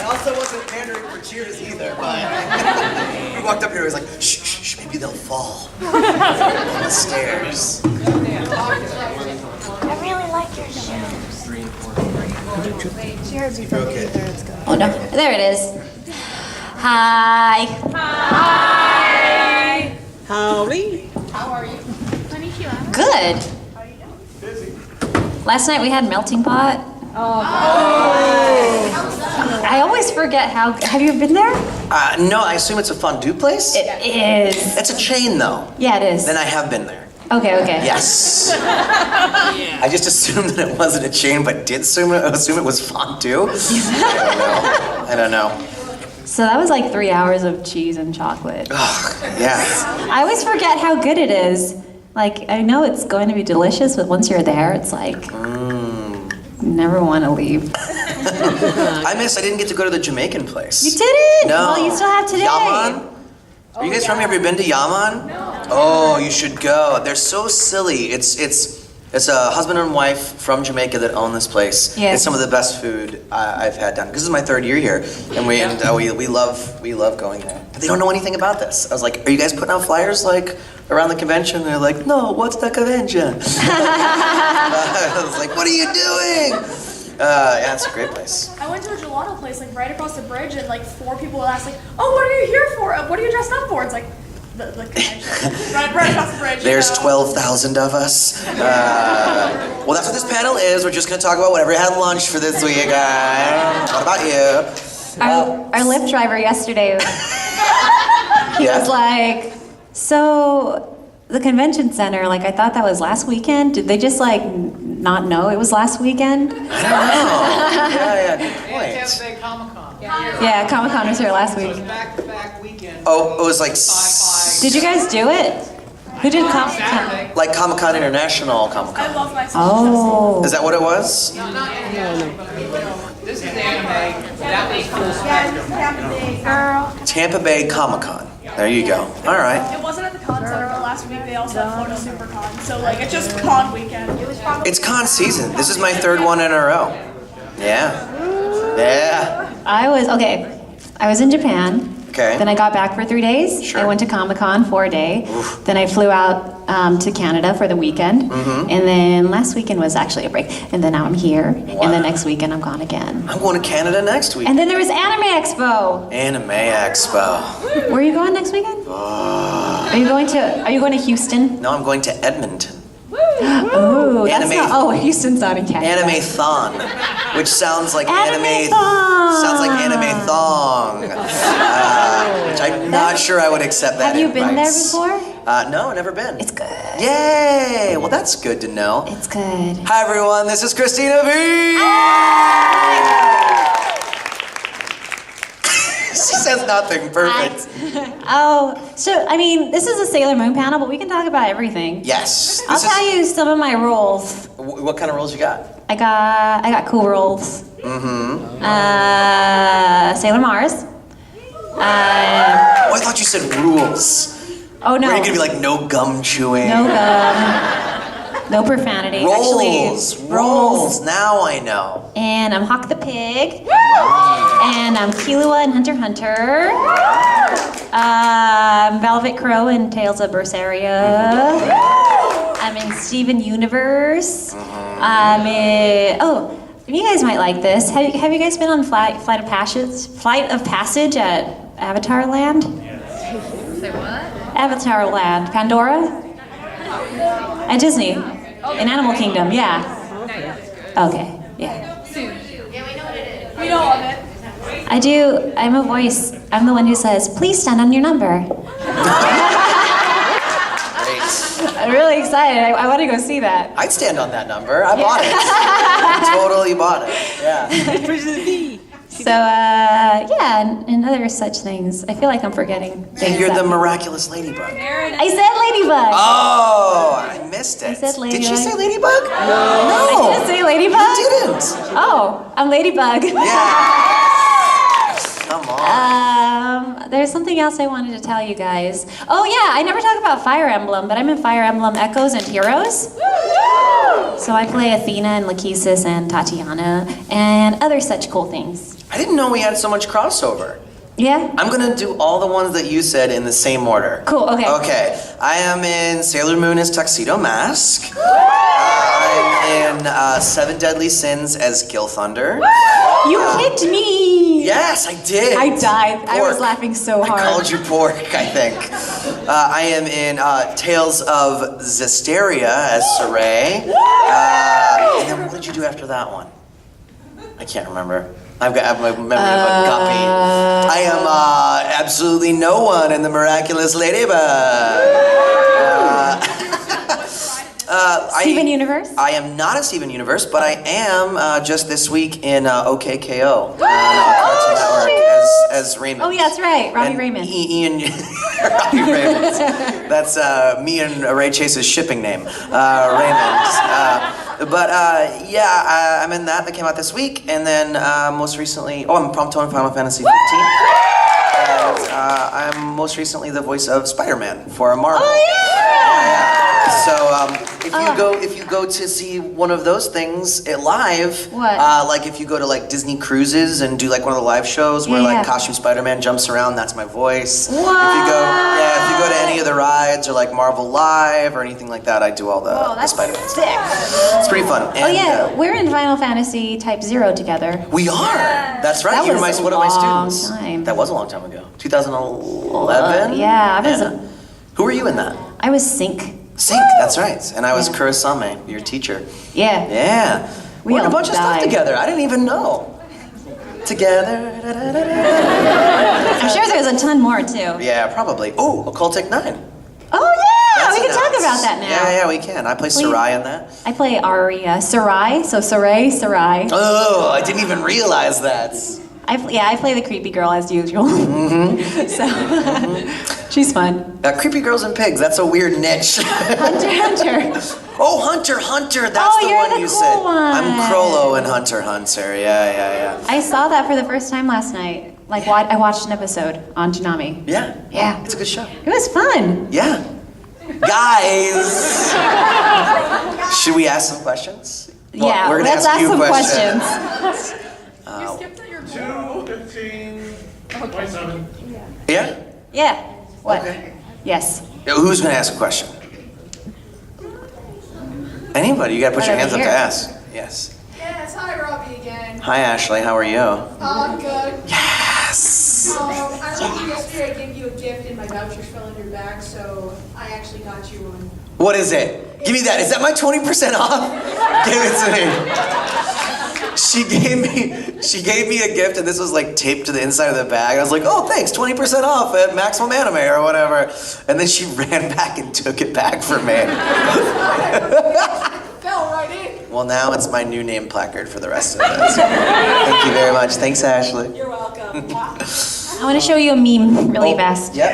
also wasn't pandering for cheers either, but he walked up here and was like, shh, shh, shh, maybe they'll fall on the stairs. I really like your shoes. She heard me from the thirds go. Oh no, there it is. Hi. Hi. Howdy. How are you? Good. Last night we had melting pot. Oh. I always forget how. Have you been there? No, I assume it's a fondue place? It is. It's a chain though. Yeah, it is. Then I have been there. Okay, okay. Yes. I just assumed that it wasn't a chain, but did assume it was fondue. I don't know. So that was like 3 hours of cheese and chocolate. Ugh, yeah. I always forget how good it is. Like, I know it's going to be delicious, but once you're there, it's like, you never want to leave. I didn't get to go to the Jamaican place. You didn't? No. Well, you still have today. Yaman? Are you guys from here? Have you been to Yaman? No. Oh, you should go. They're so silly. It's a husband and wife from Jamaica that own this place. Yeah. It's some of the best food I've had down. This is my 3rd year here, and we love going there. But they don't know anything about this. I was like, "Are you guys putting out flyers like around the convention?" And they're like, "No, what's the convention?" I was like, "What are you doing?" Yeah, it's a great place. I went to a gelato place like right across the bridge, and like 4 people would ask like, "Oh, what are you here for? What are you dressed up for?" It's like the convention right across the bridge. There's 12,000 of us. Well, that's what this panel is. We're just gonna talk about whatever you had lunch for this week. What about you? Our Lyft driver yesterday, he was like, so the convention center, like I thought that was last weekend. Did they just like not know it was last weekend? I don't know. Yeah, good point. Tampa Bay Comic-Con. Yeah, Comic-Con was here last week. Back-to-back weekend. Oh, it was like Did you guys do it? Who did Comic-Con? like Comic-Con International Comic-Con. I love my sushi. Oh. Is that what it was? This is anime. That was full spectrum. Girl. Tampa Bay Comic-Con. There you go. All right. It wasn't at the con center, but last week they also had Florida SuperCon. So like it's just con weekend. It was probably It's con season. This is my 3rd one in a row. Yeah. Yeah. I was in Japan. Okay. Then I got back for 3 days. Sure. I went to Comic-Con 4 day. Oof. Then I flew out to Canada for the weekend. Mm-hmm. And then last weekend was actually a break. And then now I'm here. And the next weekend I'm gone again. I'm going to Canada next week. And then there was Anime Expo. Anime Expo. Where are you going next weekend? Are you going to Houston? No, I'm going to Edmonton. Oh, that's Anime- not. Oh, Houston's not in Canada. Anime-thon, which sounds like Anime-thon. Sounds like anime thong, which I'm not sure I would accept that. Have you been there invite. before? No, never been. It's good. Yay! Well, that's good to know. It's good. Hi everyone, this is Cristina V. She says nothing. Perfect. Oh, so I mean, this is a Sailor Moon panel, but we can talk about everything. Yes. I'll tell you some of my roles. What kind of roles you got? I got cool roles. Mm-hmm. Sailor Mars. Oh, I thought you said rules. Oh no. Were you gonna be like no gum chewing? No gum. No profanity. Rolls. Actually, Rolls. Now I know. And I'm Hawk the Pig. And I'm Killua in Hunter x Hunter. I'm Velvet Crow in Tales of Berseria. I'm in Steven Universe. I'm in... Oh, you guys might like this. Have you guys been on Flight of Passage at Avatar Land? Say what? Avatar Land. Pandora? At Disney. In Animal Kingdom, yeah. Okay, yeah. Soon. Yeah, we know what it is. We know of it. I do. I'm a voice. I'm the one who says, please stand on your number. Great. I'm really excited. I want to go see that. I'd stand on that number. I bought it. I totally bought it. Yeah. So, yeah, and other such things. I feel like I'm forgetting things. You're the that- miraculous ladybug. I said ladybug. Oh, I missed it. I said Did she ladybug. say ladybug? I No. didn't say ladybug. You didn't. Oh, I'm ladybug. Yeah. Come on. There's something else I wanted to tell you guys. Oh yeah, I never talk about Fire Emblem, but I'm in Fire Emblem Echoes and Heroes. So I play Athena and Lachesis and Tatiana and other such cool things. I didn't know we had so much crossover. Yeah? I'm gonna do all the ones that you said in the same order. Cool, okay. Okay, I am in Sailor Moon as Tuxedo Mask. I'm in Seven Deadly Sins as Kill Thunder. You kicked me! Yes, I did. I died. I was Pork. laughing so hard. I called you pork, I think. I am in Tales of Zestiria as Saray. And then what did you do after that one? I can't remember. I have my memory of a guppy. I am absolutely no one in The Miraculous Ladybug. Steven Universe? I am not a Steven Universe, but I am just this week in OKKO on Cartoon Network as Raymond. Oh, yeah, that's right. Robbie And Raymond. Ian, Robbie Raymond. That's me and Ray Chase's shipping name, Raymond. I'm in that came out this week, and then most recently, I'm Prompto in Final Fantasy 15. And I'm most recently the voice of Spider-Man for Marvel. Oh, yeah! So if you go to see one of those things live, What? like if you go to like Disney cruises and do like one of the live shows where Yeah. like costume Spider-Man jumps around, that's my voice. What? If you go to any of the rides or like Marvel Live or anything like that, I do all the, Oh, the that's Spider-Man. sick. It's pretty fun. Oh, And, yeah, we're in Final Fantasy Type 0 together. we are. That's right. That You're was one a of my long students. time. That was a long time ago. 2011. Yeah, I was Yeah. Who were you in that? I was Sync. Sync. That's right. And I was Yeah. Kurosame, your teacher. Yeah. Yeah. We We're in a all bunch of stuff died. together. I didn't even know. Together. I'm sure there's a ton more, too. Yeah, probably. Oh, Occultic 9. Oh, yeah! That's We can talk announced. about that now. Yeah, we can. I play Sarai in that. I play Aria. Sarai, so Sarai. Oh, I didn't even realize that. I play the creepy girl as usual. So, she's fun. Creepy girls and pigs. That's a weird niche. Hunter. Oh, Hunter. That's Oh, the you're one the you cool said. one. I'm Crollo and Hunter. Yeah. I saw that for the first time last night. Like, I watched an episode on Toonami. Yeah. Yeah. It's a good show. It was fun. Yeah. Guys, should we ask some questions? Well, Yeah, we're gonna let's ask you some questions. questions. You skipped at your goal. 15, 27. Yeah? Yeah. What? Okay. Yes. Who's gonna ask a question? Anybody? You gotta put your Right hands over up to here. ask. Yes. Yes, hi Robbie again. Hi, Ashley. How are you? Good. Yes. I remember yesterday I gave you a gift and my vouchers fell in your bag, so I actually got you one. What is it? Give me that. Is that my 20% off? Give it to me. She gave me a gift, and this was like taped to the inside of the bag. I was like, oh, thanks, 20% off at Maximum Anime or whatever. And then she ran back and took it back for me. Fell right in. Well, now it's my new name placard for the rest of it. So, thank you very much. Thanks, Ashley. You're welcome. I want to show you a meme really fast. Yep.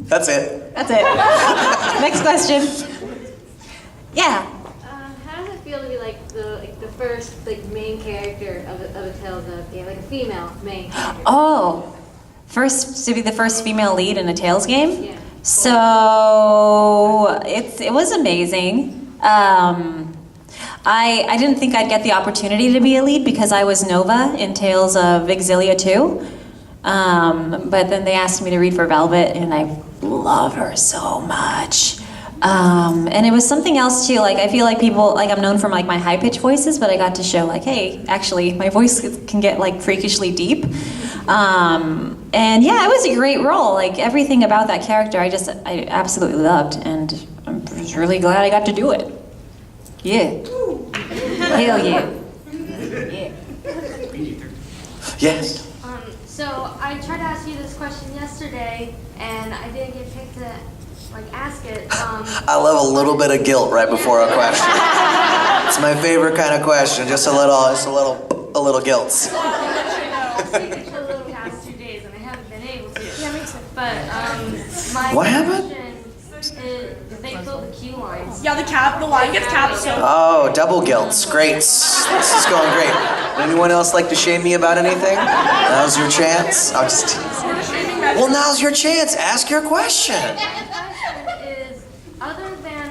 That's it. That's it. Next question. Yeah. How does it feel to be like the first main character of a Tales of game, like a female main character? Oh, to be the first female lead in a Tales game? Yeah. So it was amazing. I didn't think I'd get the opportunity to be a lead because I was Nova in Tales of Exilia 2. But then they asked me to read for Velvet, and I love her so much. And it was something else too. Like I feel like people, like I'm known for like my high pitched voices, but I got to show like, hey, actually my voice can get like freakishly deep. And yeah, it was a great role. Like everything about that character, I absolutely loved, and I'm just really glad I got to do it. Yeah. Hell yeah. Yeah. Yes. So I tried to ask you this question yesterday, and I didn't get picked to ask it. I love a little bit of guilt right before a question. It's my favorite kind of question. Just a little guilt. I've seen it for the past 2 days, and I haven't been able to. Yeah, me too. But my What happened? question is they fill the queue lines. Yeah, the line gets capped, so. Oh, double guilt. Great. This is going great. Anyone else like to shame me about anything? Now's your chance. I'll just. Well, now's your chance. Ask your question. Is other than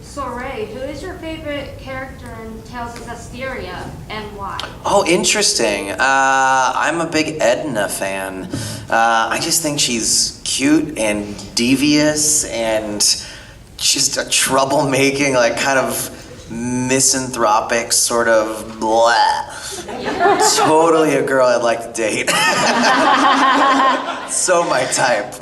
Soray, who is your favorite character in Tails is Asteria, and why? Oh, interesting. I'm a big Edna fan. I just think she's cute and devious and just a troublemaking, like kind of misanthropic sort of blah. Totally a girl I'd like to date. So my type.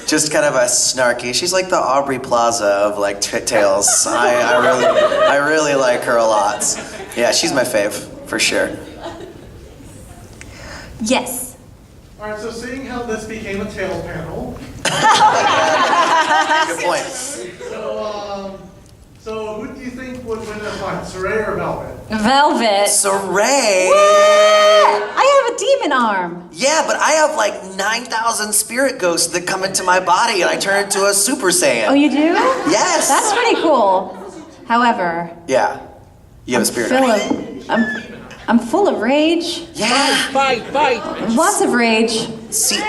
Just kind of a snarky. She's like the Aubrey Plaza of like Tails. I really like her a lot. Yeah, she's my fave for sure. Yes. All right, so seeing how this became a tail panel, Good point. so who do you think would win a fight, Saray or Velvet? Velvet. Saray. I have a demon arm. Yeah, but I have like 9,000 spirit ghosts that come into my body and I turn into a Super Saiyan. Oh, you do? Yes. That's pretty cool. However, Yeah. You have a spirit. I'm full of rage. Yeah. Fight! Lots of rage. See, Don't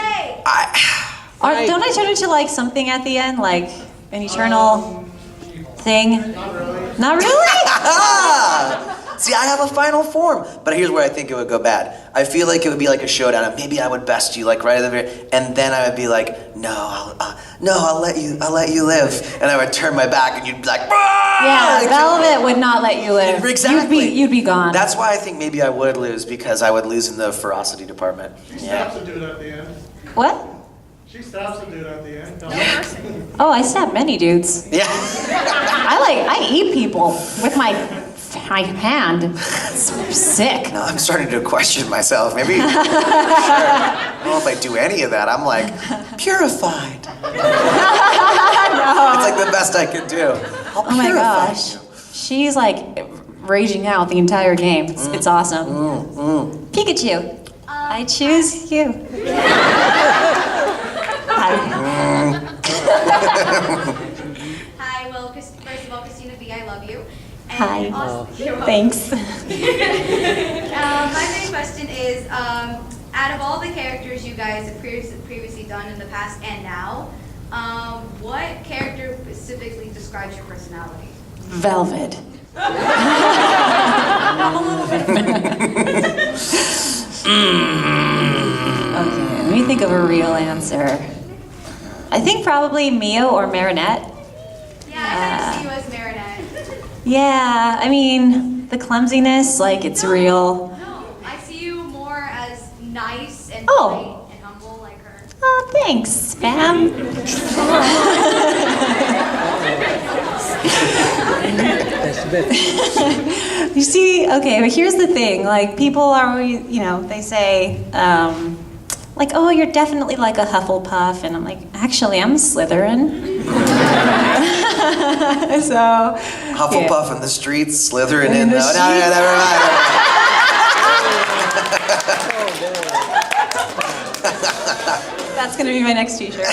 I turn into like something at the end, like an eternal thing? Not really. Not really? See, I have a final form, but here's where I think it would go bad. I feel like it would be like a showdown, and maybe I would best you like right at the very, and then I would be like, no, I'll let you live, and I would turn my back, and you'd be like, Yeah, Velvet would not let you live. Exactly. You'd be gone. That's why I think maybe I would lose, because I would lose in the ferocity department. She Yeah. stabs a dude at the end. What? She stabs a dude at the end. Oh, I stab many dudes. Yeah. I eat people with my hand. It's sick. No, I'm starting to question myself. Maybe. Sure. I don't know if I do any of that. I'm like purified. It's like the best I could do. I'll Oh my purify gosh. you. She's like raging out the entire game. It's awesome. Pikachu. I choose you. Hi. Hi, well, first of all, Cristina B, I love you. And Hi. also, you're welcome. Thanks. My main question is, out of all the characters you guys have previously done in the past and now, what character specifically describes your personality? Velvet. Okay, let me think of a real answer. I think probably Mio or Marinette. Yeah, I kind of see you as Marinette. Yeah, I mean, the clumsiness, like it's real. No, I see you more as nice and Oh. polite and humble like her. Oh, thanks, fam. You see, okay, but here's the thing. Like, people are always, they say, like, oh, you're definitely like a Hufflepuff. And I'm like, actually, I'm a Slytherin. So, Hufflepuff in the streets, Slytherin in the the. No, never mind. that's going to be my next t-shirt.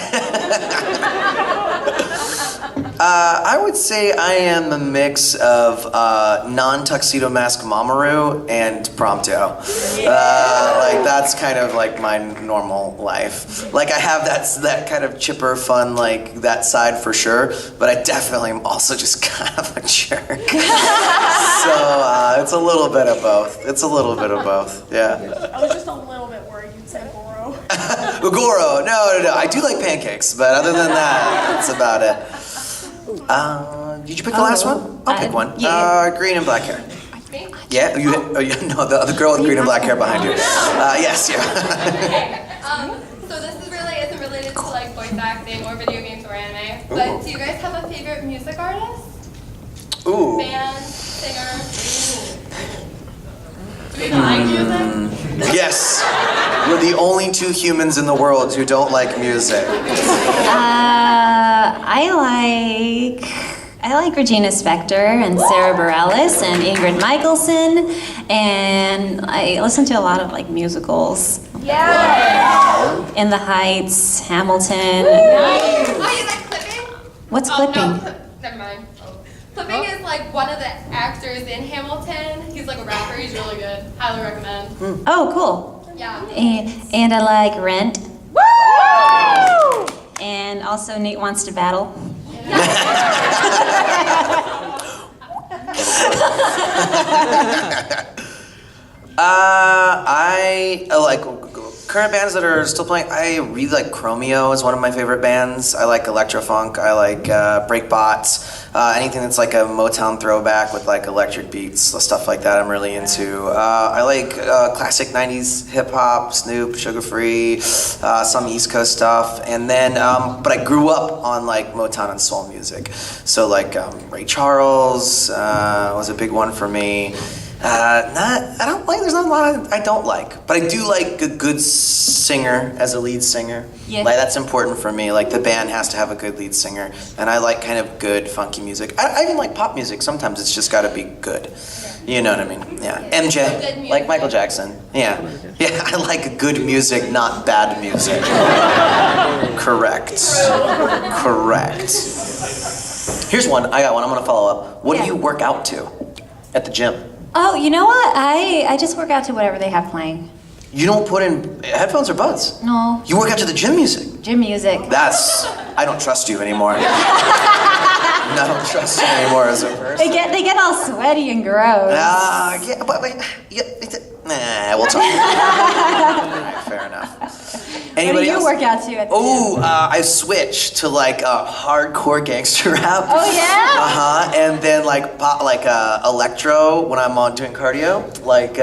I would say I am a mix of non-tuxedo mask Mamoru and Prompto. Like that's kind of like my normal life. Like I have that kind of chipper, fun, like that side for sure. But I definitely am also just kind of a jerk. So it's a little bit of both. It's a little bit of both. Yeah. I was just a little bit worried you'd say Goro. Goro, no. I do like pancakes, but other than that, that's about it. Did you pick the last one? I'll pick one. yeah. Green and black hair. Yeah? No, the other girl with green and black hair behind you. Yes, yeah. So this isn't related to like voice acting or video games or anime, but do you guys have a favorite music artist? Ooh. Band, singer? Do you like music? Yes. We're the only two humans in the world who don't like music. I like Regina Spektor and Sarah Bareilles and Ingrid Michaelson, and I listen to a lot of like musicals. Yeah. In the Heights, Hamilton. Oh, you like Clipping? What's Oh, Clipping? no, never mind. Clipping is like one of the actors in Hamilton. He's like a rapper. He's really good. Highly recommend. Oh, cool. Yeah. And I like Rent. Woo! And also Nate Wants to Battle. I like current bands that are still playing. I really like Chromeo is one of my favorite bands. I like electrofunk. I like breakbots. Anything that's like a Motown throwback with like electric beats, stuff like that. I'm really into. I like classic '90s hip hop, Snoop, Sugar Free, some East Coast stuff, and then. But I grew up on like Motown and soul music, so like Ray Charles was a big one for me. There's not a lot I don't like, but I do like a good singer as a lead singer. Yeah. Like that's important for me. Like the band has to have a good lead singer, and I like kind of good funky music. I even like pop music. Sometimes it's just got to be good. You know what I mean? Yeah. MJ, like Michael Jackson. Yeah. Yeah. I like good music, not bad music. Correct. Here's one. I got one. I'm gonna follow up. What do you work out to at the gym? Oh, you know what? I just work out to whatever they have playing. You don't put in headphones or buds? No. You work out to the gym music? Gym music. I don't trust you anymore. I don't trust you anymore as a person. They get all sweaty and gross. Yeah, but we'll talk. Alright, fair enough. Anybody what do you else? work out to at the gym? I switched to like hardcore gangster rap. Oh yeah? And then like pop, like electro when I'm on doing cardio, like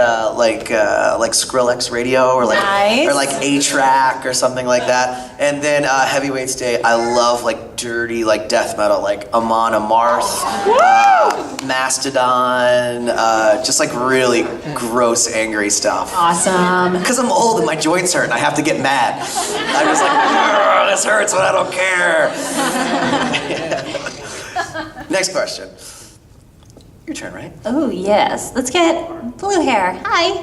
Skrillex Radio or like Nice. or like A-Track or something like that. And then heavyweights day, I love like dirty like death metal, like Amon Amarth, Mastodon, just like really gross, angry stuff. Awesome. Because I'm old and my joints hurt and I have to get mad. I'm just like, this hurts, but I don't care. Next question. Your turn, right? Oh yes. Let's get blue hair. Hi.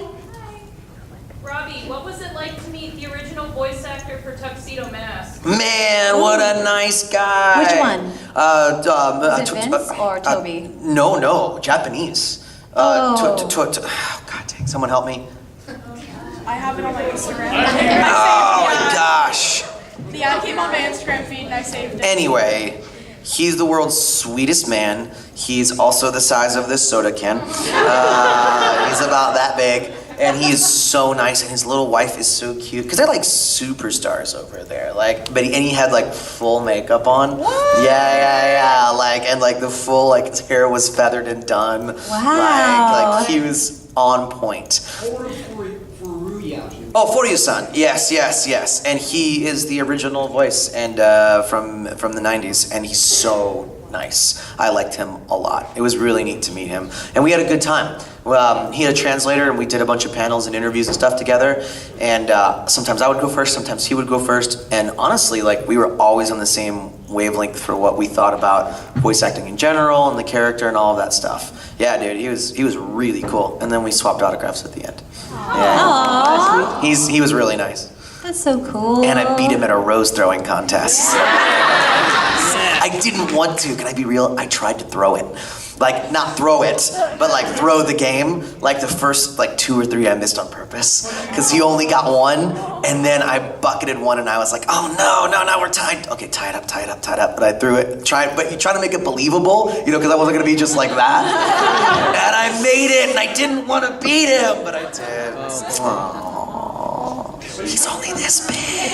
Robbie, what was it like to meet the original voice actor for Tuxedo Mask? Man, what a nice guy. Which one? Was it Vince or Toby? No, Japanese. Oh. God dang, someone help me. I have it on my Instagram. Oh my gosh. The ad came on my Instagram feed and I saved it. Anyway, he's the world's sweetest man. He's also the size of this soda can. He's about that big. And he is so nice, and his little wife is so cute. Because they're like superstars over there. But he had like full makeup on. What? Yeah. Like the full, like his hair was feathered and done. Wow. Like he was on point. For Furyu's-san. Yes. And he is the original voice and from the 90s, and he's so nice. I liked him a lot. It was really neat to meet him, and we had a good time. He had a translator, and we did a bunch of panels and interviews and stuff together. And sometimes I would go first, sometimes he would go first. And honestly, like we were always on the same wavelength for what we thought about voice acting in general and the character and all of that stuff. Yeah, dude, he was really cool. And then we swapped autographs at the end. Yeah. Aww. He was really nice. That's so cool. And I beat him at a rose throwing contest. I didn't want to. Can I be real? I tried to throw it. Like, not throw it, but like throw the game. Like the first like 2 or 3 I missed on purpose. Because he only got 1. And then I bucketed 1 and I was like, oh no, we're tied. Okay, tie it up. But I threw it. But you try to make it believable, because I wasn't going to be just like that. And I made it, and I didn't want to beat him, but I did. Aww. He's only this big.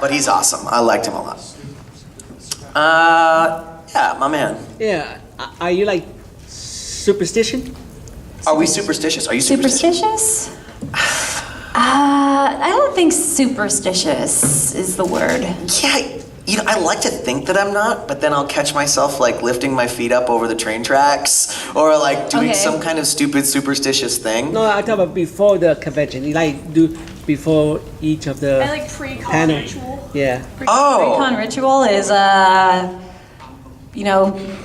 But he's awesome. I liked him a lot. Yeah, my man. Yeah. Are you like superstition? Are we superstitious? Are you superstitious? I don't think superstitious is the word. Yeah, I like to think that I'm not, but then I'll catch myself like lifting my feet up over the train tracks or like doing some kind of stupid superstitious thing. No, I talk about before the convention. You like do before each of the I like pre-con panel. ritual. Yeah. Pre-con ritual is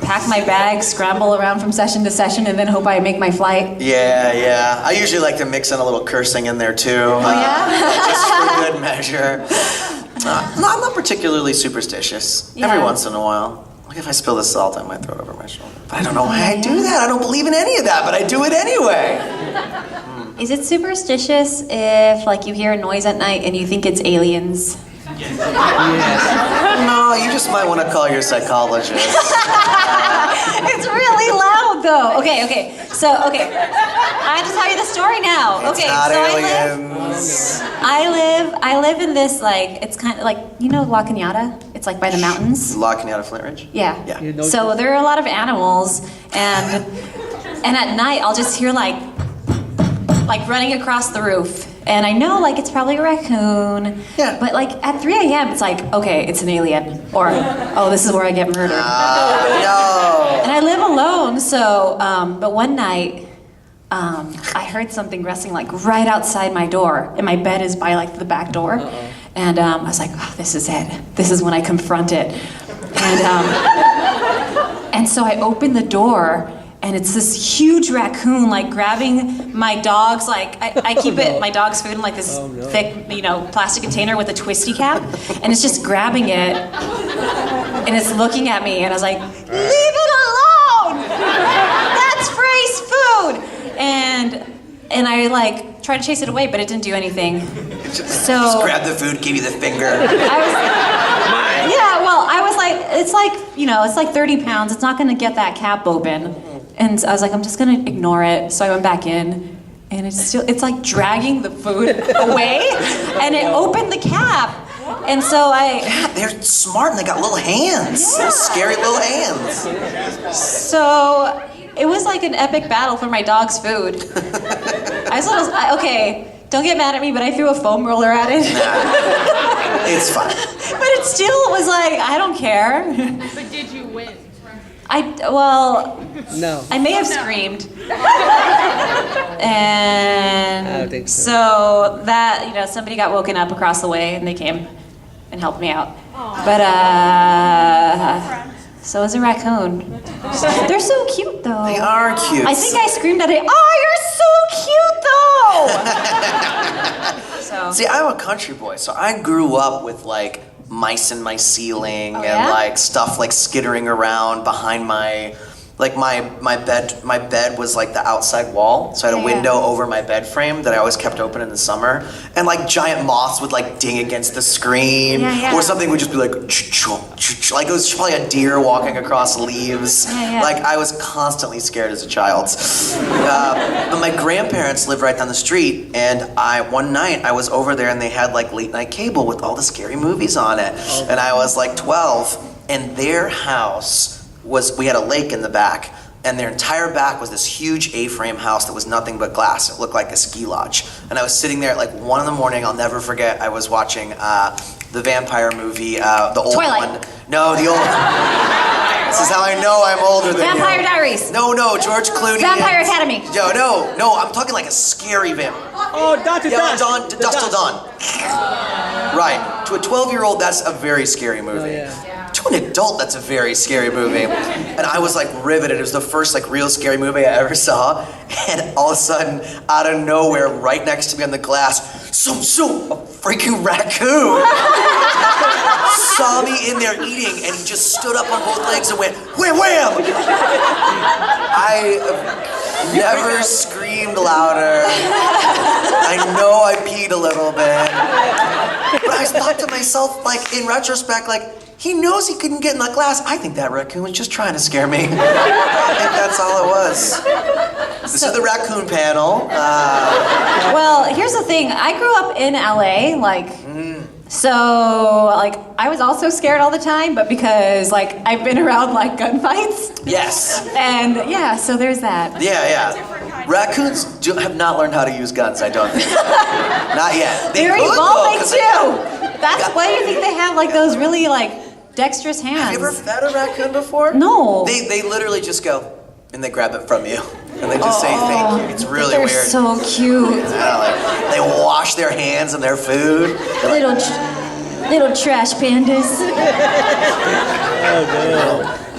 pack my bag, scramble around from session to session, and then hope I make my flight. Yeah. I usually like to mix in a little cursing in there too. Just for good measure. No, I'm not particularly superstitious. Yeah. Every once in a while. Like if I spill the salt, I might throw it over my shoulder. But I don't know why I do that. I don't believe in any of that, but I do it anyway. Is it superstitious if like you hear a noise at night and you think it's aliens? No, you just might want to call your psychologist. It's really loud though. Okay. So, I have to tell you the story now. It's Okay, not so aliens. I live in this like, it's kind of like, you know La Cañada? It's like by the mountains. La Cañada Flint Ridge? Yeah. Yeah. So there are a lot of animals, and at night I'll just hear like running across the roof, and I know like it's probably a raccoon. Yeah. But like at 3 a.m. it's like, okay, it's an alien, or oh, this is where I get murdered. No. And I live alone, so but one night I heard something rustling like right outside my door, and my bed is by like the back door. And I was like, oh, this is it. This is when I confront it. And so I opened the door, and it's this huge raccoon like grabbing my dog's like I keep my dog's food in like this thick, plastic container with a twisty cap, and it's just grabbing it, and it's looking at me, and I was like, leave it alone! That's Frey's food! And I like tried to chase it away, but it didn't do anything. Just grab the food, give you the finger. I was like, it's like 30 pounds. It's not gonna get that cap open. And I was like, I'm just gonna ignore it. So I went back in, and it's like dragging the food away, and it opened the cap. And so They're smart and they got little hands. They're scary little hands. So it was like an epic battle for my dog's food. Okay, don't get mad at me, but I threw a foam roller at it. Nah, it's fine. But it still was like, I don't care. But did you win? No. I may have screamed. And I don't think so. so that, somebody got woken up across the way, and they came and helped me out. But, so is a raccoon. They're so cute, though. They are cute. I think I screamed at it, oh, you're so cute, though! So. See, I'm a country boy, so I grew up with like mice in my ceiling and yeah? like stuff like skittering around behind my bed was like the outside wall, so I had a window over my bed frame that I always kept open in the summer, and like giant moths would like ding against the screen, or something would just be like like it was probably a deer walking across leaves. Like I was constantly scared as a child. But my grandparents lived right down the street, and one night I was over there and they had like late night cable with all the scary movies on it, and I was like 12, and their house we had a lake in the back, and their entire back was this huge A-frame house that was nothing but glass. It looked like a ski lodge. And I was sitting there at like 1 in the morning. I'll never forget. I was watching the vampire movie, the old Twilight. one. No, the old one. This is how I know I'm older than Vampire you. Diaries. No, George Clooney. Vampire Academy. No, I'm talking like a scary vampire. Oh, Dawn to Dusk. Dusk Till Dawn. Right. To a 12-year-old, that's a very scary movie. Oh, yeah. To an adult, that's a very scary movie. And I was like riveted. It was the first like real scary movie I ever saw. And all of a sudden, out of nowhere, right next to me on the glass, a freaking raccoon saw me in there eating, and he just stood up on both legs and went, wham, wham! I never screamed louder. I know I peed a little bit. But I thought to myself, like, in retrospect, like, he knows he couldn't get in the glass. I think that raccoon was just trying to scare me. I think that's all it was. This is the raccoon panel. Well, here's the thing. I grew up in LA, so, I was also scared all the time, but because, I've been around, gunfights. Yes. And, yeah, so there's that. Yeah. Raccoons have not learned how to use guns, I don't think. Not yet. They're evolving, too. That's why you think they have, those really, dexterous hands. Have you ever fed a raccoon before? No. They literally just go, and they grab it from you. And they just say thank you. It's really They're weird. so cute. They wash their hands and their food. Little trash pandas.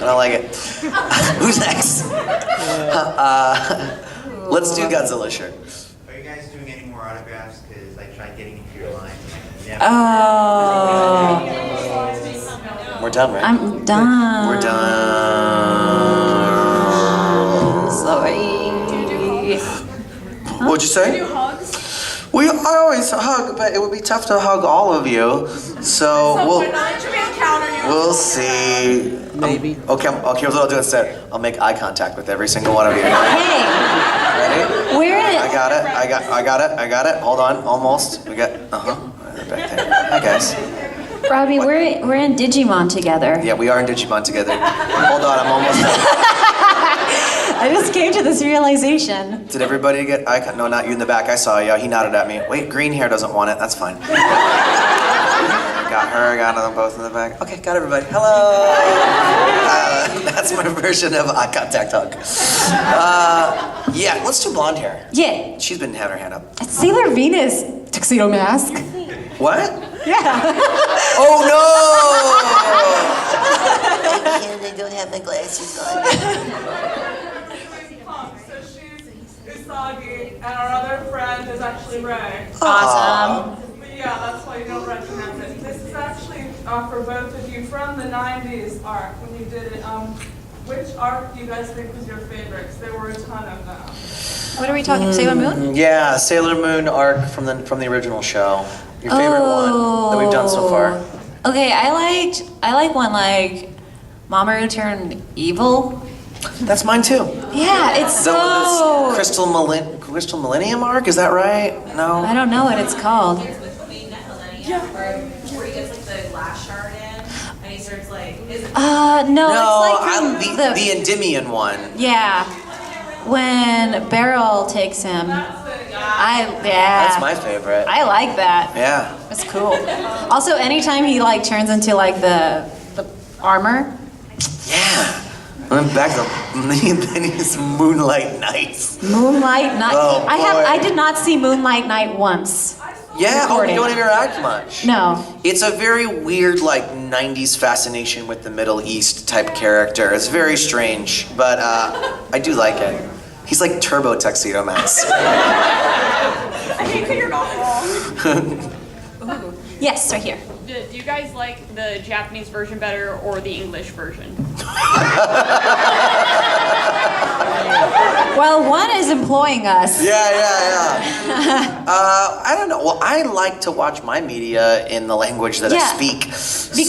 I don't like it. Who's next? Let's do Godzilla shirt. Are you guys doing any more autographs? Because I tried getting into your line. Oh. We're done, right? I'm done. We're done. Sorry. What'd you say? Do hugs? We I always hug, but it would be tough to hug all of you. So we'll see. Maybe. Okay, here's what I'll do instead. I'll make eye contact with every single one of you. Hey, Ready? we're in. I got it. Hold on, almost. We got, right back there. Hi, guys. Robbie, we're in Digimon together. Yeah, we are in Digimon together. Hold on, I'm almost done. I just came to this realization. Did everybody get eye contact? No, not you in the back. I saw you. He nodded at me. Wait, green hair doesn't want it. That's fine. Got her, got them both in the back. Okay, got everybody. Hello. That's my version of eye contact hug. Yeah, let's do blonde hair. Yeah. She's been having her hand up. It's Sailor Venus tuxedo mask. What? Yeah. Oh no! I don't have my glasses on. So she's Usagi, and our other friend is actually Ray. Awesome. But yeah, that's why you don't recognize it. This is actually for both of you from the 90s arc when you did it. Which arc do you guys think was your favorite? 'Cause there were a ton of them. What are we talking? Sailor Moon? Yeah, Sailor Moon arc from the original show. Your favorite one that we've done so far. Okay, I like one like Mamoru turned evil. That's mine too. Yeah, it's That so. was Crystal Millennium arc. Is that right? No. I don't know what it's called. Where he gets like the glass shard in, and he starts like. No, it's like from the Endymion one. Yeah, when Beryl takes him. That's my favorite. I like that. Yeah. It's cool. Also, anytime he like turns into like the armor. Yeah. And then back up. Then he's Moonlight Knights. Moonlight Night. Oh, I did not see Moonlight Night once. Yeah, Recording. you don't interact much. No. It's a very weird, like, 90s fascination with the Middle East type character. It's very strange, but I do like it. He's like Turbo Tuxedo Mask. I think that you're not wrong. Yes, right here. Do you guys like the Japanese version better or the English version? Well, one is employing us. Yeah. I don't know. Well, I like to watch my media in the language that I speak.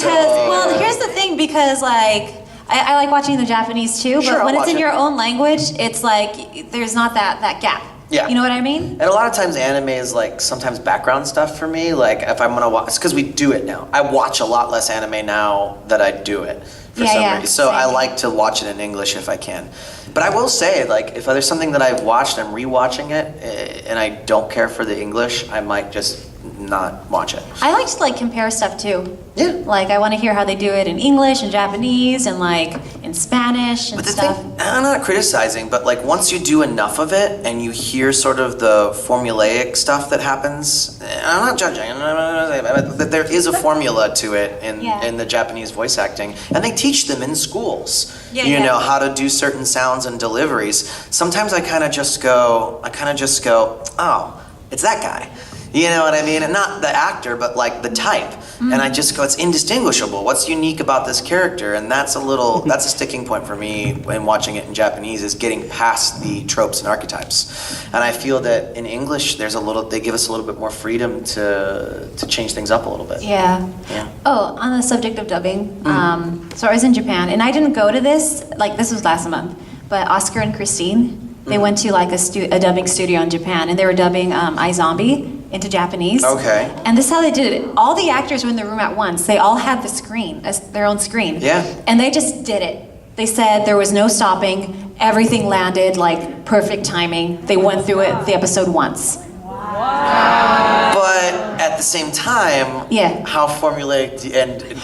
Well, here's the thing, because like, I like watching the Japanese too, but when it's in your own language, it's like, there's not that gap. Yeah. You know what I mean? And a lot of times anime is like sometimes background stuff for me. Like if I'm gonna watch, it's because we do it now. I watch a lot less anime now that I do it for some reason. So I like to watch it in English if I can. But I will say, like, if there's something that I've watched, I'm rewatching it, and I don't care for the English, I might just not watch it. I like to like compare stuff too. Yeah. Like I want to hear how they do it in English and Japanese and like in Spanish and stuff. I'm not criticizing, but like once you do enough of it and you hear sort of the formulaic stuff that happens, and I'm not judging, that there is a formula to it in the Japanese voice acting, and they teach them in schools. You know how to do certain sounds and deliveries. Sometimes I kind of just go, oh, it's that guy. You know what I mean? And not the actor, but like the type. And I just go, it's indistinguishable. What's unique about this character? And that's a sticking point for me when watching it in Japanese, is getting past the tropes and archetypes. And I feel that in English, they give us a little bit more freedom to change things up a little bit. Yeah. Oh, on the subject of dubbing, so I was in Japan, and I didn't go to this was last month, but Oscar and Christine, they went to like a dubbing studio in Japan, and they were dubbing iZombie into Japanese. Okay. And this is how they did it. All the actors were in the room at once. They all had the screen, their own screen. Yeah. And they just did it. They said there was no stopping. Everything landed like perfect timing. They went through the episode once. But at the same time, how formulaic do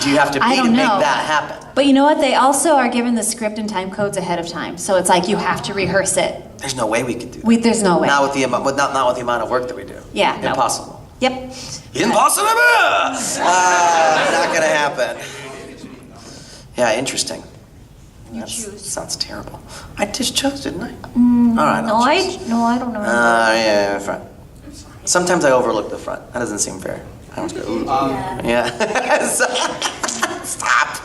you have to be to make that happen? But you know what? They also are given the script and time codes ahead of time. So it's like you have to rehearse it. There's no way we could do that. There's no way. Not with the amount of work that we do. Yeah. Impossible. Yep. Impossible! Not gonna happen. Yeah, interesting. Sounds terrible. I just chose, didn't I? All right. I don't know. Yeah, front. Sometimes I overlook the front. That doesn't seem fair. I don't go, yeah. Stop.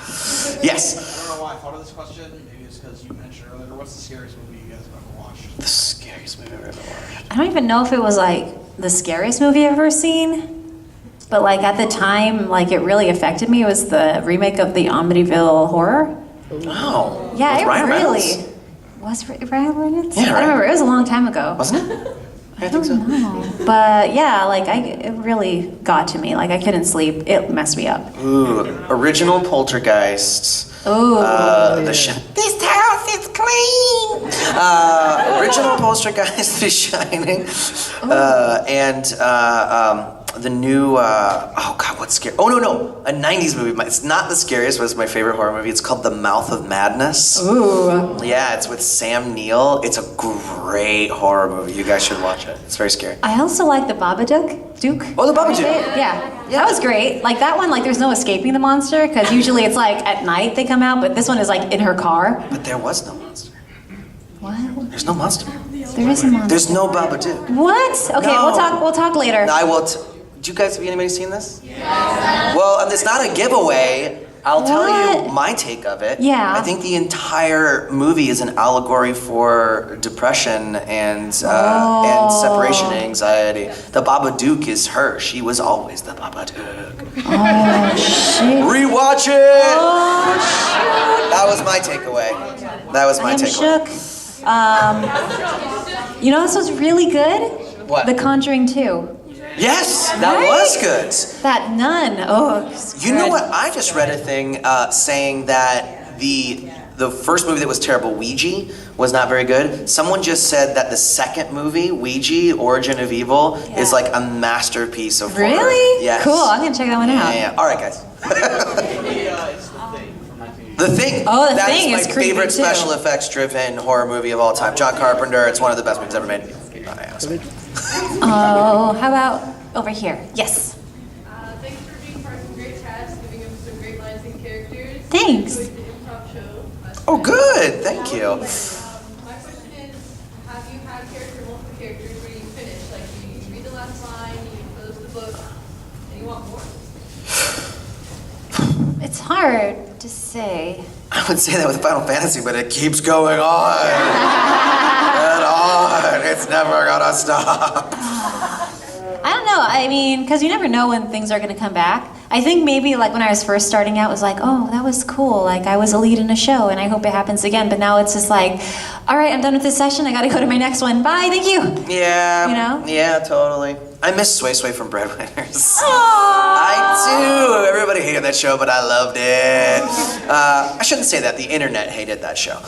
Yes. I don't know why I thought of this question. Maybe it's because you mentioned earlier. What's the scariest movie you guys have ever watched? The scariest movie I've ever watched. I don't even know if it was like the scariest movie I've ever seen. But like at the time, like it really affected me. It was the remake of the Amityville Horror. Wow. Yeah, With it Ryan really Reynolds? was Ryan Reynolds. Yeah, I don't right. remember. It was a long time ago. Wasn't it? I think so. But yeah, like it really got to me. Like I couldn't sleep. It messed me up. Ooh, original Poltergeist. Oh. This house is clean. Original Poltergeist, The Shining, and the new. Oh God, what's scary? Oh no, a '90s movie. It's not the scariest, but it's my favorite horror movie. It's called The Mouth of Madness. Ooh. Yeah, it's with Sam Neill. It's a great horror movie. You guys should watch it. It's very scary. I also like the Babadook. Duke. Oh, the Babadook. Yeah, that was great. Like that one, like there's no escaping the monster because usually it's like at night they come out, but this one is like in her car. But there was no monster. What? There's no monster. There is a monster. There's no Babadook. What? Okay, No. we'll talk later. I will. Do you guys, have anybody seen this? Yes. Well, it's not a giveaway. I'll tell you my take of it. Yeah. I think the entire movie is an allegory for depression and separation anxiety. The Babadook is her. She was always the Babadook. Oh shit. Rewatch it. Oh shoot. That was my takeaway. That was my I'm takeaway. shook. You know this was really good? What? The Conjuring 2. Yes, that Right? was good. That nun. Oh, it's You know good. what? I just read a thing saying that the first movie that was terrible, Ouija, was not very good. Someone just said that the second movie, Ouija, Origin of Evil, is like a masterpiece of horror. Really? Yes. Cool. I'm gonna check that one out. Yeah. All right, guys. The Thing. Oh, The That Thing is is my creepy, favorite too. special effects driven horror movie of all time. John Carpenter. It's one of the best movies ever made. Oh, how about over here? Yes. Thanks for being part of some great cast, giving us some great lines and characters. Thanks. Enjoyed the improv show. Oh, good. Thank you. My question is, have you had multiple characters where you finish? Like you read the last line, you close the book, and you want more? It's hard to say. I would say that with Final Fantasy, but it keeps going on and on. It's never gonna stop. I don't know. I mean, because you never know when things are going to come back. I think maybe like when I was first starting out, it was like, oh, that was cool. Like I was a lead in a show, and I hope it happens again. But now it's just like, all right, I'm done with this session. I got to go to my next one. Bye. Thank you. Yeah. You know? Yeah, totally. I miss Sway Sway from Breadwinners. Aww. I do. Everybody hated that show, but I loved it. I shouldn't say that. The internet hated that show.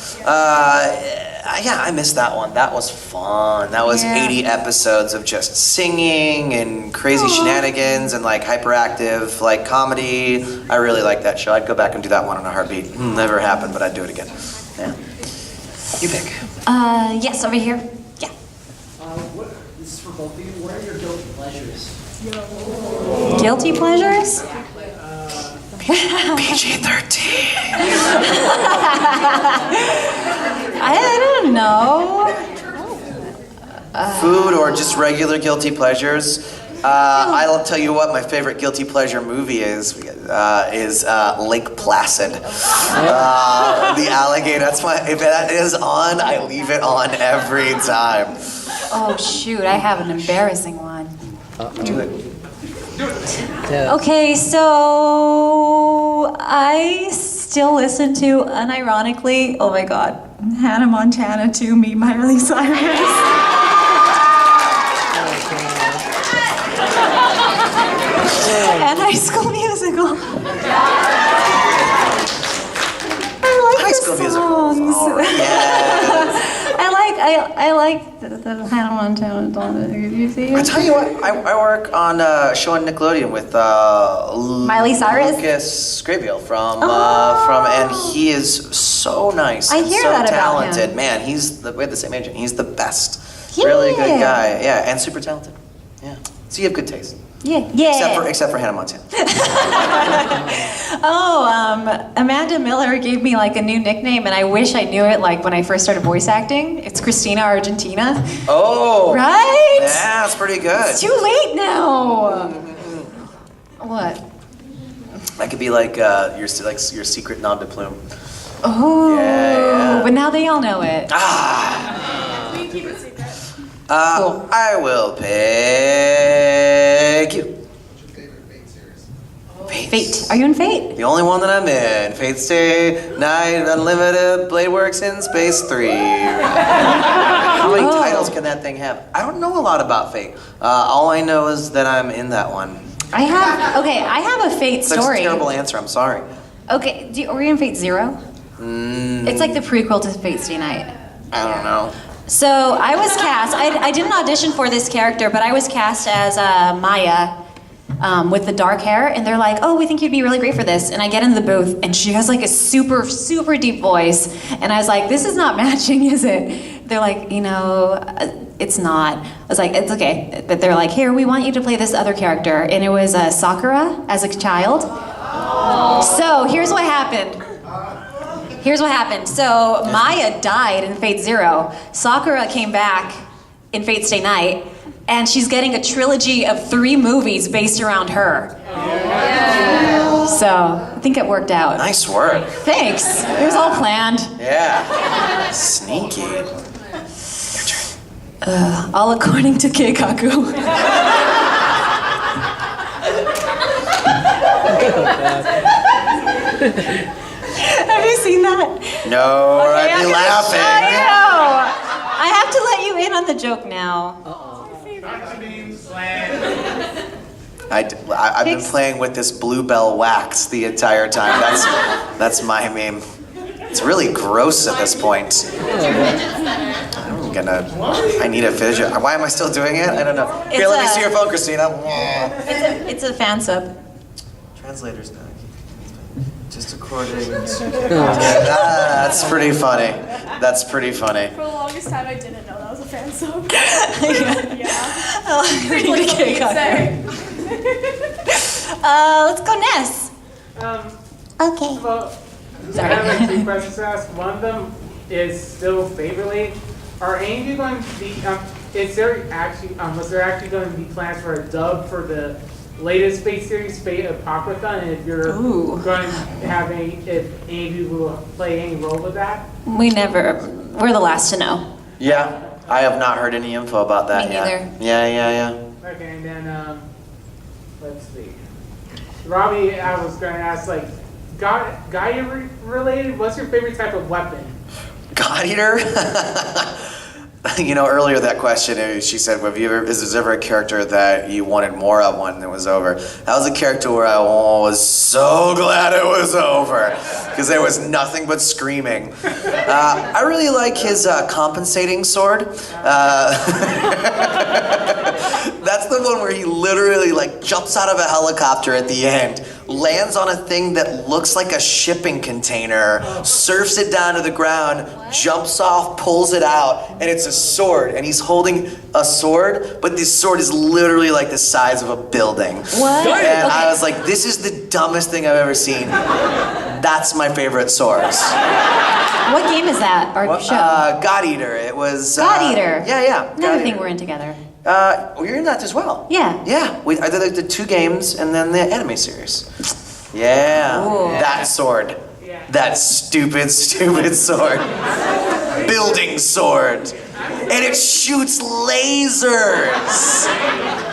Yeah, I missed that one. That was fun. That was 80 episodes of just singing and crazy shenanigans and like hyperactive like comedy. I really like that show. I'd go back and do that one in a heartbeat. Never happened, but I'd do it again. Yeah. You pick. Yes, over here. Yeah. This is for both of you. What are your guilty pleasures? Guilty pleasures? PG-13. I don't know. Food or just regular guilty pleasures? I'll tell you what my favorite guilty pleasure movie is Lake Placid. The alligator. If that is on, I leave it on every time. Oh shoot, I have an embarrassing one. Do it. Okay, so I still listen to, unironically, oh my god, Hannah Montana to Meet Miley Cyrus. And High School Musical. I like High the School Musical. songs. Oh, yes. I like the Hannah Montana song. You see I it? tell you what, I work on a show on Nickelodeon with Miley Cyrus? Lucas Graybill from and he is so nice. I and hear so that about talented. him. Man, we have the same agent. He's the best. Really good guy. Yeah, and super talented. Yeah. So you have good taste. Yeah. Except for Hannah Montana. Amanda Miller gave me like a new nickname, and I wish I knew it like when I first started voice acting. It's Cristina Argentina. Oh. Right? Yeah, it's pretty good. It's too late now. What? That could be like your secret nom de plume. Oh. Yeah. But now they all know it. Ah. We keep it secret. I will pick you. Fate. Are you in Fate? The only one that I'm in. Fate Stay Night Unlimited Blade Works in Space 3. How many titles can that thing have? I don't know a lot about Fate. All I know is that I'm in that one. I have a Fate That's story. a terrible answer. I'm sorry. Okay, are you in Fate Zero? It's like the prequel to Fate Stay Night. I don't know. So I was cast. I didn't audition for this character, but I was cast as Maya. With the dark hair, and they're like, oh, we think you'd be really great for this. And I get in the booth, and she has like a super, super deep voice. And I was like, this is not matching, is it? They're like, it's not. I was like, it's okay. But they're like, here, we want you to play this other character. And it was Sakura as a child. So here's what happened. So Maya died in Fate Zero. Sakura came back in Fate Stay Night. And she's getting a trilogy of 3 movies based around her. Yeah. So I think it worked out. Nice work. Thanks. It was all planned. Yeah. Sneaky. Your turn. All according to Keikaku. Have you seen that? No, I'd be laughing. I know. I have to let you in on the joke now. I've been playing with this Bluebell wax the entire time. That's my meme. It's really gross at this point. I need a fidget. Why am I still doing it? I don't know. Here, let me see your phone, Cristina. It's a fan sub. Translators now. Just according to... That's pretty funny. That's pretty funny. For the longest time, I didn't know that was a fan sub. Let's go Ness. Okay. Well, I have like 3 questions to ask. One of them is still Fate related. Are any of you going to be? Was there actually going to be plans for a dub for the latest Fate series, Fate Apocrypha? And if you're going to have if any of you will play any role with that? We're the last to know. Yeah, I have not heard any info about that Me yet. neither. Yeah. Okay, and then let's see. Robbie, I was going to ask, like, God related. What's your favorite type of weapon? God Eater? Earlier that question, she said, is there ever a character that you wanted more of when it was over? That was a character where I was so glad it was over, because there was nothing but screaming. I really like his compensating sword. That's the one where he literally jumps out of a helicopter at the end, lands on a thing that looks like a shipping container, surfs it down to the ground, jumps off, pulls it out, and it's a sword. And he's holding a sword, but this sword is literally like the size of a building. What? And I was like, this is the dumbest thing I've ever seen. That's my favorite swords. What game is that? Or show? God Eater. It was... God Eater. Yeah. Another thing we're in together. You're in that as well. Yeah. Yeah. I did the 2 games and then the anime series. Yeah. Ooh. That sword. That stupid sword. Building sword. And it shoots lasers.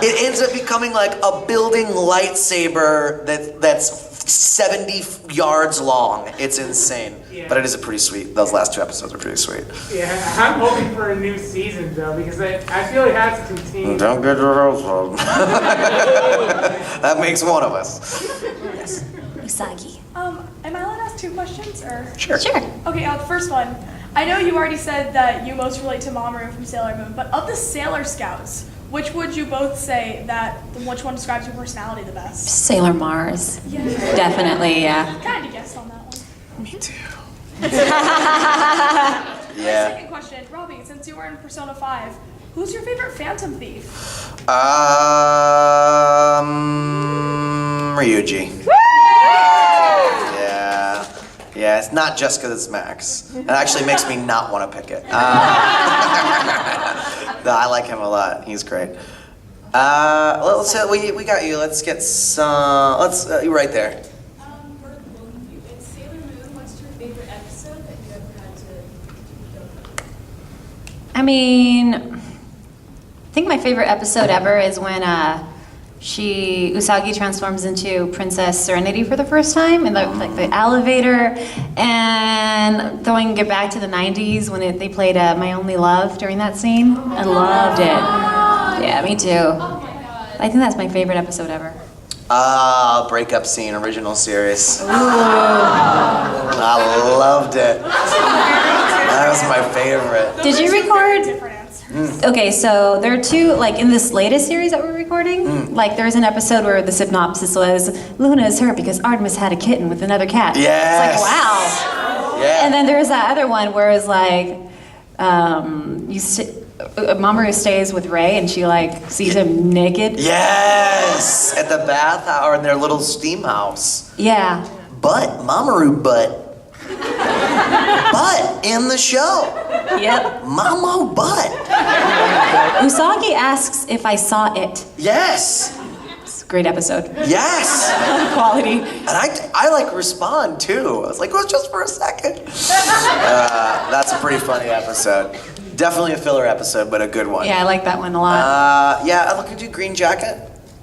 It ends up becoming like a building lightsaber that's 70 yards long. It's insane. Yeah. But it is a pretty sweet. Those last 2 episodes are pretty sweet. Yeah, I'm hoping for a new season though, because I feel it has to continue. Don't get your hopes up. That makes one of us. Yes. Usagi. Am I allowed to ask 2 questions or? Sure. Okay, the first one. I know you already said that you most relate to Mamoru from Sailor Moon, but of the Sailor Scouts, which would you both say which one describes your personality the best? Sailor Mars. Yeah. Definitely, yeah. Kind of guessed on that one. Me too. My Yeah. second question, Robbie, since you were in Persona 5, who's your favorite Phantom Thief? Ryuji. Yeah, it's not just because it's Max. It actually makes me not want to pick it. No, I like him a lot. He's great. We got you. Let's get some. You right there. For both of you, in Sailor Moon, what's your favorite episode that you ever had to go through? I mean, think my favorite episode ever is when Usagi transforms into Princess Serenity for the first time in the elevator, and throwing it back to the 90s when they played My Only Love during that scene. I loved it. Yeah, me too. I think that's my favorite episode ever. Breakup scene, original series. Ooh. I loved it. That was my favorite. Did you record? Okay, so there are two, like in this latest series that we're recording, like there's an episode where the synopsis was, Luna is hurt because Artemis had a kitten with another cat. Yes. It's like, wow. Yeah. And then there's that other one where it's like, Mamoru stays with Ray and she like sees him naked. Yes! At the bath or in their little steam house. Yeah. But Mamoru butt in the show. Yep. Mamo butt. Usagi asks if I saw it. Yes. It's a great episode. Yes. Quality. And I like respond too. I was like, well, just for a second. That's a pretty funny episode. Definitely a filler episode, but a good one. Yeah, I like that one a lot. Yeah, I look at you, Green Jacket.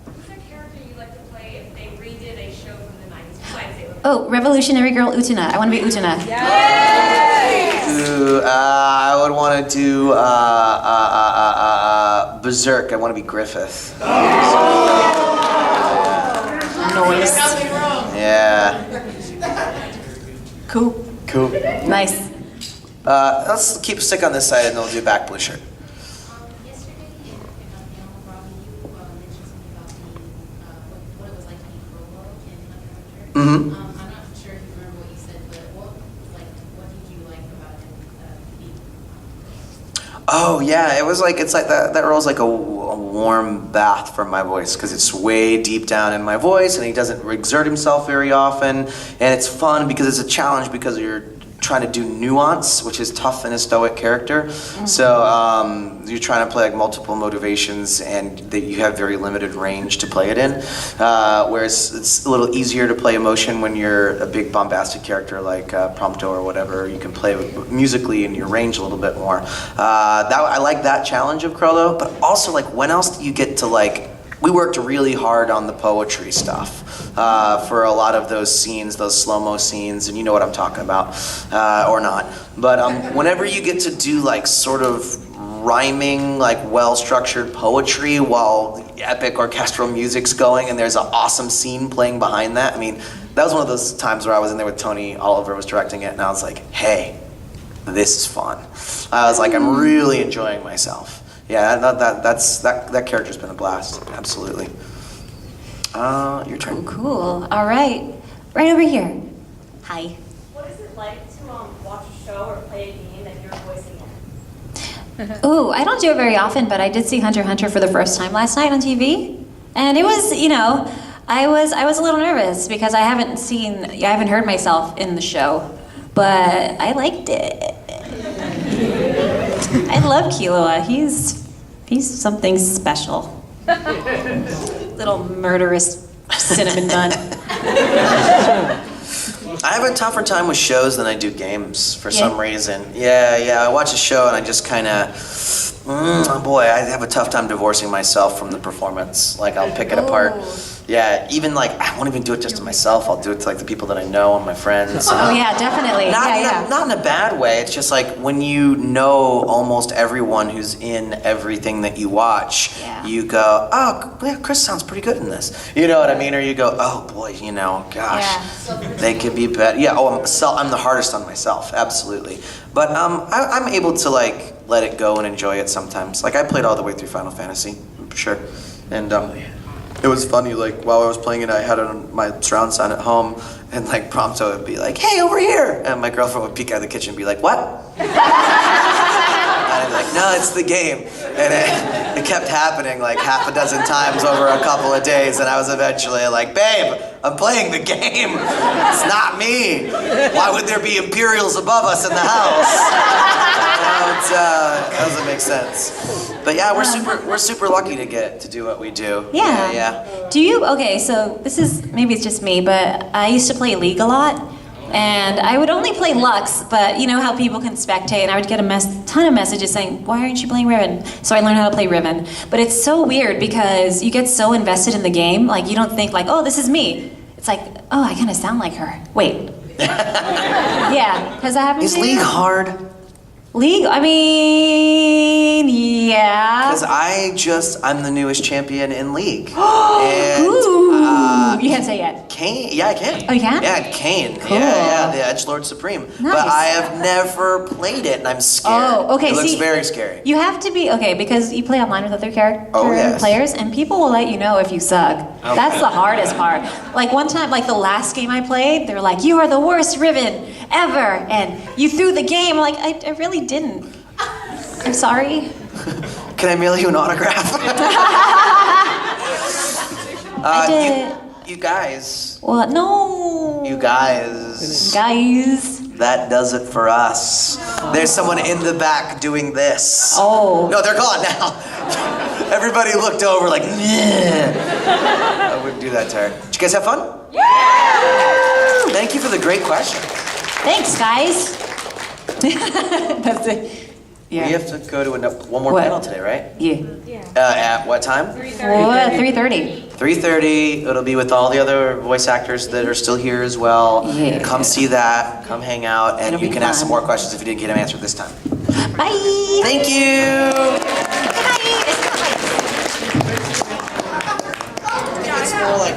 Who's a character you like to play if they redid a show from the 90s? Besides Sailor Moon. Oh, Revolutionary Girl Utena. I want to be Utena. Ooh, I would want to do Berserk. I want to be Griffith. Noise. Yeah. Cool. Cool. Nice. Let's stick on this side and then we'll do back blue shirt. Yesterday in Robbie, you mentioned something about what it was like to be Provo in Hunter x Hunter. I'm not sure if you remember what you said, but what did you like about it being Oh yeah, it's like that role's like a warm bath for my voice because it's way deep down in my voice and he doesn't exert himself very often, and it's fun because it's a challenge because you're trying to do nuance, which is tough in a stoic character. So you're trying to play like multiple motivations and that you have very limited range to play it in. Whereas it's a little easier to play emotion when you're a big bombastic character like Prompto or whatever. You can play musically in your range a little bit more. I like that challenge of Krollo, but also like when else do you get to like, we worked really hard on the poetry stuff for a lot of those scenes, those slow-mo scenes, and you know what I'm talking about, or not. But whenever you get to do like sort of rhyming, like well-structured poetry while epic orchestral music's going and there's an awesome scene playing behind that, I mean, that was one of those times where I was in there with Tony Oliver was directing it and I was like, hey, this is fun. I was like, I'm really enjoying myself. Yeah, that character's been a blast. Absolutely. Your turn. Cool. All right. Right over here. Hi. What is it like to watch a show or play a game that you're voicing in? Ooh, I don't do it very often, but I did see Hunter x Hunter for the first time last night on TV. And it was, I was a little nervous because I haven't heard myself in the show, but I liked it. I love Killua. He's something special. Little murderous cinnamon bun. I have a tougher time with shows than I do games for some reason. Yeah, I watch a show and I just kind of, I have a tough time divorcing myself from the performance. Like I'll pick it apart. Yeah, even like, I won't even do it just to myself. I'll do it to like the people that I know and my friends. Oh yeah, definitely. Not in a bad way. It's just like when you know almost everyone who's in everything that you watch, you go, oh, yeah, Chris sounds pretty good in this. You know what I mean? Or you go, oh boy, gosh, they could be better. Yeah, I'm the hardest on myself, absolutely. But I'm able to like let it go and enjoy it sometimes. Like I played all the way through Final Fantasy, for sure. And it was funny, like while I was playing it, I had it on my surround sound at home, and like Prompto would be like, hey, over here! And my girlfriend would peek out of the kitchen and be like, what? And I'd be like, no, it's the game. And it kept happening like half a dozen times over a couple of days, and I was eventually like, babe, I'm playing the game. It's not me. Why would there be Imperials above us in the house? That doesn't make sense. But yeah, we're super lucky to get to do what we do. Yeah. Do you? Okay, so maybe it's just me, but I used to play League a lot. And I would only play Lux, but you know how people can spectate, and I would get a ton of messages saying, why aren't you playing Riven? So I learned how to play Riven. But it's so weird because you get so invested in the game, like you don't think like, oh, this is me. It's like, oh, I kind of sound like her. Wait. Yeah, has that happened Is to you? League hard? League? I mean, yeah. Because I'm the newest champion in League. And, Ooh, you can't say yet. Kane, yeah, I can. Oh, you can? Yeah, Kane. Cool. Yeah, the Edgelord Supreme. Nice. But I have never played it, and I'm scared. Oh, okay. It looks see, very scary. You have to be, okay, because you play online with other yes. players, and people will let you know if you suck. Okay. That's the hardest part. Like one time, like the last game I played, they were like, you are the worst Riven ever, and you threw the game. I'm like, I really didn't. I'm sorry. Can I mail you an autograph? I did. You guys. What? No. You guys. Guys. That does it for us. There's someone in the back doing this. Oh. No, they're gone now. Everybody looked over like, I wouldn't do that to her. Did you guys have fun? Yeah! Thank you for the great questions. Thanks, guys. That's it. Yeah. We have to go to one more panel today, right? Yeah. At what time? 3:30. 3:30. It'll be with all the other voice actors that are still here as well. Yeah. Come see that. Come hang out, and It'll you be can ask fun. some more questions if you didn't get them answered this time. Bye. Thank you. It's more like